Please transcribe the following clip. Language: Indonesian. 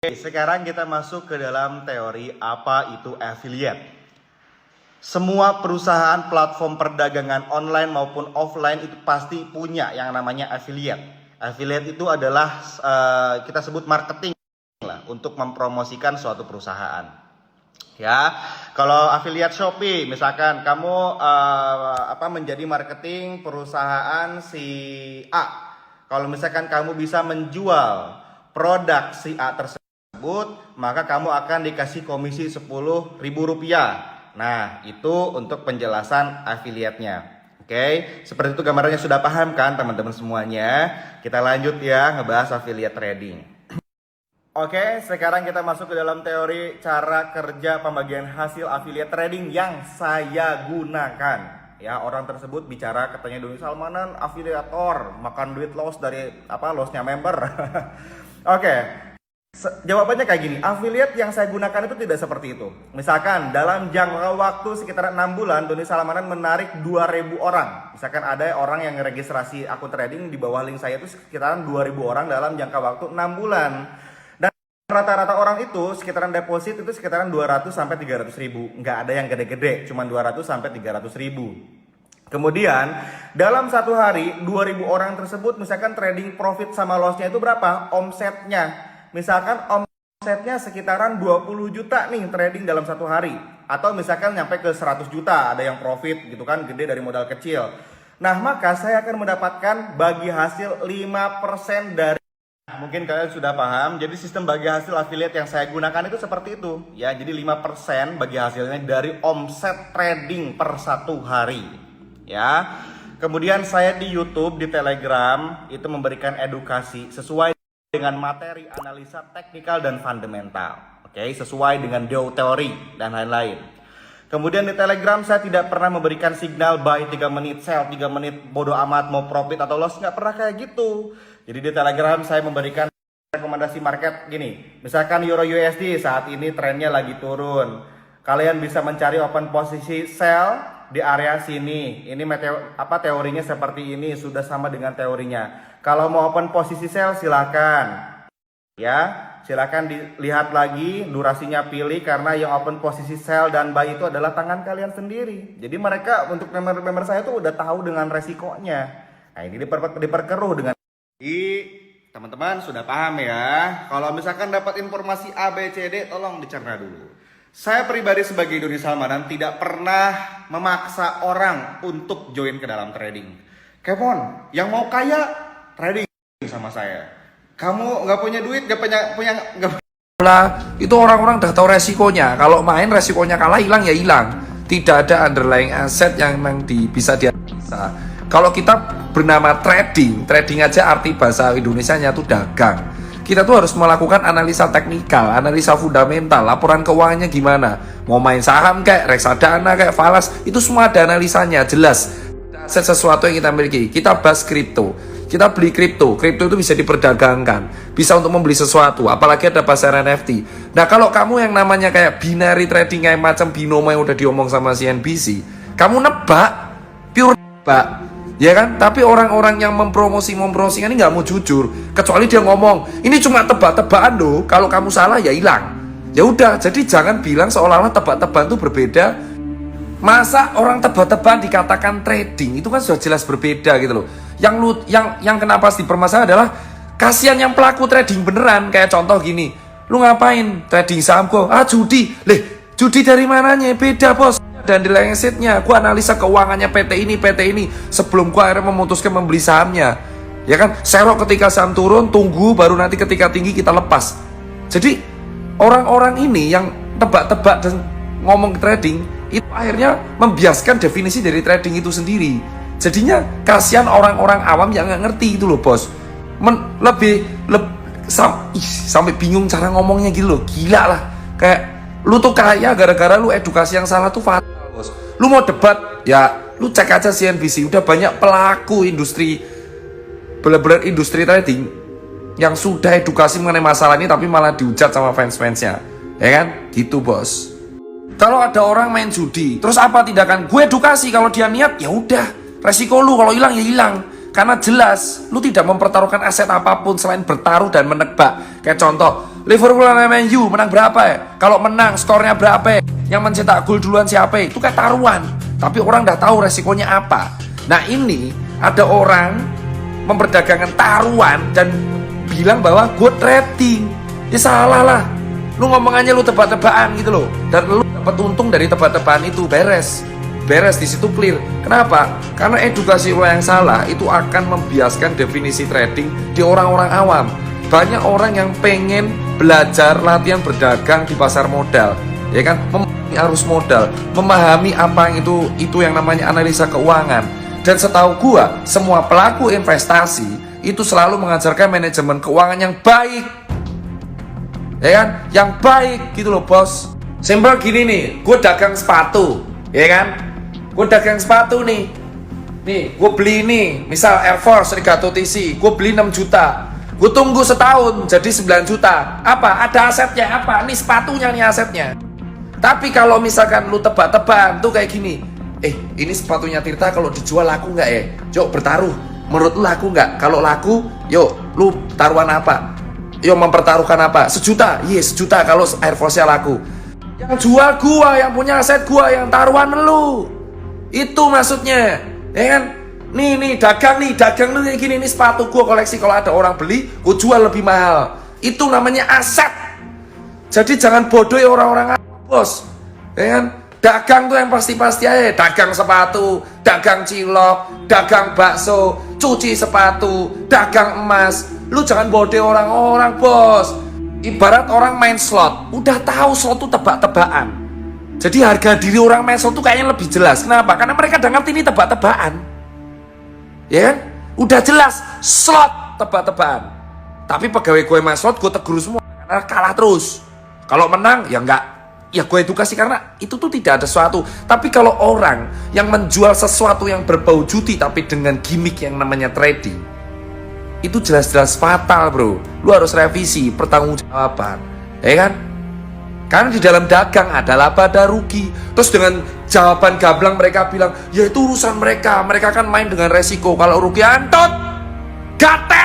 Sekarang kita masuk ke dalam teori apa itu affiliate. Semua perusahaan platform perdagangan online maupun offline itu pasti punya yang namanya affiliate. Affiliate itu adalah kita sebut marketing lah untuk mempromosikan suatu perusahaan. Ya, kalau affiliate Shopee, misalkan kamu menjadi marketing perusahaan si A. Kalau misalkan kamu bisa menjual produk si A tersebut, maka kamu akan dikasih komisi Rp10.000. Nah, itu untuk penjelasan affiliate-nya. Oke, seperti itu gambarannya, sudah paham kan teman-teman semuanya? Kita lanjut ya ngebahas affiliate trading. Oke, sekarang kita masuk ke dalam teori cara kerja pembagian hasil affiliate trading yang saya gunakan. Ya, orang tersebut bicara katanya Doni Salmanan afiliator, makan duit loss dari lossnya member. Oke. Jawabannya kayak gini, affiliate yang saya gunakan itu tidak seperti itu. Misalkan dalam jangka waktu sekitar 6 bulan, Doni Salmanan menarik 2.000 orang. Misalkan ada orang yang registrasi akun trading di bawah link saya itu sekitaran 2.000 orang dalam jangka waktu 6 bulan. Dan rata-rata orang itu sekitaran deposit itu sekitaran 200 sampai 300 ribu. Nggak ada yang gede-gede, cuma 200 sampai 300 ribu. Kemudian dalam satu hari 2.000 orang tersebut misalkan trading profit sama lossnya itu berapa? Omsetnya. Misalkan omsetnya sekitaran 20 juta nih trading dalam satu hari. Atau misalkan nyampe ke 100 juta, ada yang profit gitu kan, gede dari modal kecil. Nah, maka saya akan mendapatkan bagi hasil 5% dari... Mungkin kalian sudah paham, jadi sistem bagi hasil affiliate yang saya gunakan itu seperti itu. Ya, jadi 5% bagi hasilnya dari omset trading per satu hari. Ya, kemudian saya di YouTube, di Telegram, itu memberikan edukasi sesuai dengan materi analisa teknikal dan fundamental, oke, sesuai dengan teori dan lain-lain. Kemudian di Telegram saya tidak pernah memberikan signal buy 3 menit, sell 3 menit, bodo amat mau profit atau loss, nggak pernah kayak gitu. Jadi di Telegram saya memberikan rekomendasi market gini, misalkan Euro USD saat ini trennya lagi turun, kalian bisa mencari open posisi sell di area sini. Ini teorinya seperti ini, sudah sama dengan teorinya. Kalau mau open posisi sell silakan. Ya, silakan dilihat lagi durasinya, pilih, karena yang open posisi sell dan buy itu adalah tangan kalian sendiri. Jadi mereka untuk member-member saya tuh udah tahu dengan resikonya. Nah, ini diperkeruh dengan teman-teman sudah paham ya. Kalau misalkan dapat informasi A, B, C, D, tolong dicerna dulu. Saya pribadi sebagai Doni Salmanan tidak pernah memaksa orang untuk join ke dalam trading. Kemon, yang mau kaya trading sama saya. Kamu nggak punya duit, nggak punya itu orang-orang udah tahu resikonya. Kalau main resikonya kalah, hilang ya hilang. Tidak ada underlying asset yang memang bisa dianalisa. Kalau kita bernama trading aja arti bahasa Indonesianya itu dagang. Kita tuh harus melakukan analisa teknikal, analisa fundamental, laporan keuangannya gimana. Mau main saham kayak reksadana kayak falas, itu semua ada analisanya, jelas. Aset sesuatu yang kita miliki. Kita bahas kripto. Kita beli kripto. Kripto itu bisa diperdagangkan, bisa untuk membeli sesuatu, apalagi ada pasar NFT. Nah, kalau kamu yang namanya kayak binary trading kayak macam binomo yang udah diomong sama CNBC, kamu nebak, pure nebak. Ya kan? Tapi orang-orang yang mempromosikan ini nggak mau jujur, kecuali dia ngomong ini cuma tebak-tebakan loh, kalau kamu salah ya hilang. Ya udah, jadi jangan bilang seolah-olah tebak-tebakan itu berbeda. Masa orang tebak-tebakan dikatakan trading, itu kan sudah jelas berbeda gitu loh. Yang kenapa sih permasalahan adalah kasihan yang pelaku trading beneran. Kayak contoh gini, lu ngapain trading saham kok? Judi. Judi dari mananya? Beda bos. Dan di lesetnya, gua analisa keuangannya PT ini sebelum gua akhirnya memutuskan membeli sahamnya. Ya kan, serok ketika saham turun, tunggu baru nanti ketika tinggi kita lepas. Jadi orang-orang ini yang tebak-tebak dan ngomong trading itu akhirnya membiaskan definisi dari trading itu sendiri. Jadinya kasihan orang-orang awam yang nggak ngerti itu loh bos. Sampai bingung cara ngomongnya gitu loh. Gila lah. Kayak lu tuh kaya gara-gara lu edukasi yang salah tuh fatal bos. Lu mau debat ya lu cek aja CNBC, udah banyak pelaku industri bener-bener industri trading yang sudah edukasi mengenai masalah ini tapi malah dihujat sama fans-fansnya. Ya kan? Gitu bos. Kalau ada orang main judi, terus apa tindakan? Gue edukasi, kalau dia niat ya udah. Resiko lu kalau hilang ya hilang. Karena jelas lu tidak mempertaruhkan aset apapun selain bertaruh dan menebak. Kayak contoh, Liverpool lawan MU menang berapa ya? Kalau menang skornya berapa ya? Yang mencetak gol duluan siapa ya? Itu kan taruhan. Tapi orang udah tahu resikonya apa. Nah ini ada orang memperdagangkan taruhan dan bilang bahwa gue trading. Ya salah lah. Lu ngomongannya lu tebak-tebakan gitu loh. Dan lu dapat untung dari tebak-tebakan itu, beres di situ clear. Kenapa? Karena edukasi lo yang salah itu akan membiaskan definisi trading di orang-orang awam. Banyak orang yang pengen belajar latihan berdagang di pasar modal, ya kan? Memahami arus modal, memahami apa yang itu yang namanya analisa keuangan. Dan setahu gua, semua pelaku investasi itu selalu mengajarkan manajemen keuangan yang baik, ya kan? Yang baik gitu loh bos. Simpel gini nih, gue dagang sepatu, ya kan? Gue dagang sepatu nih, gue beli nih, misal Air Force Regato TC, gue beli 6 juta, gue tunggu setahun jadi 9 juta. Apa? Ada asetnya apa? Nih sepatunya nih asetnya. Tapi kalau misalkan lu tebak-tebakan tuh kayak gini, ini sepatunya Tirta kalau dijual laku nggak ya? Yuk bertaruh, menurut lu laku nggak? Kalau laku, yuk lu taruhan apa? Yuk mempertaruhkan apa? 1 juta, sejuta kalau Air Force-nya laku. Yang jual gua, yang punya aset gua, yang taruhan lu. Itu maksudnya, ya kan? Nih dagang lu kayak gini, nih sepatu gua koleksi, kalau ada orang beli, gua jual lebih mahal. Itu namanya aset. Jadi jangan bodoh ya orang-orang bos, ya kan? Dagang tuh yang pasti-pasti aja, dagang sepatu, dagang cilok, dagang bakso, cuci sepatu, dagang emas. Lu jangan bodoh orang-orang bos. Ibarat orang main slot, udah tahu slot tuh tebak-tebakan. Jadi harga diri orang main slot tuh kayaknya lebih jelas. Kenapa? Karena mereka udah ngerti ini tebak-tebakan. Ya kan? Udah jelas slot tebak-tebakan. Tapi pegawai gue main slot gue tegur semua karena kalah terus. Kalau menang ya enggak, ya gue edukasi karena itu tuh tidak ada sesuatu. Tapi kalau orang yang menjual sesuatu yang berbau judi tapi dengan gimmick yang namanya trading, itu jelas-jelas fatal bro. Lu harus revisi pertanggungjawaban, ya kan? Karena di dalam dagang ada laba ada rugi. Terus dengan jawaban gamblang mereka bilang, ya itu urusan mereka, mereka kan main dengan resiko. Kalau rugi antot, gatel.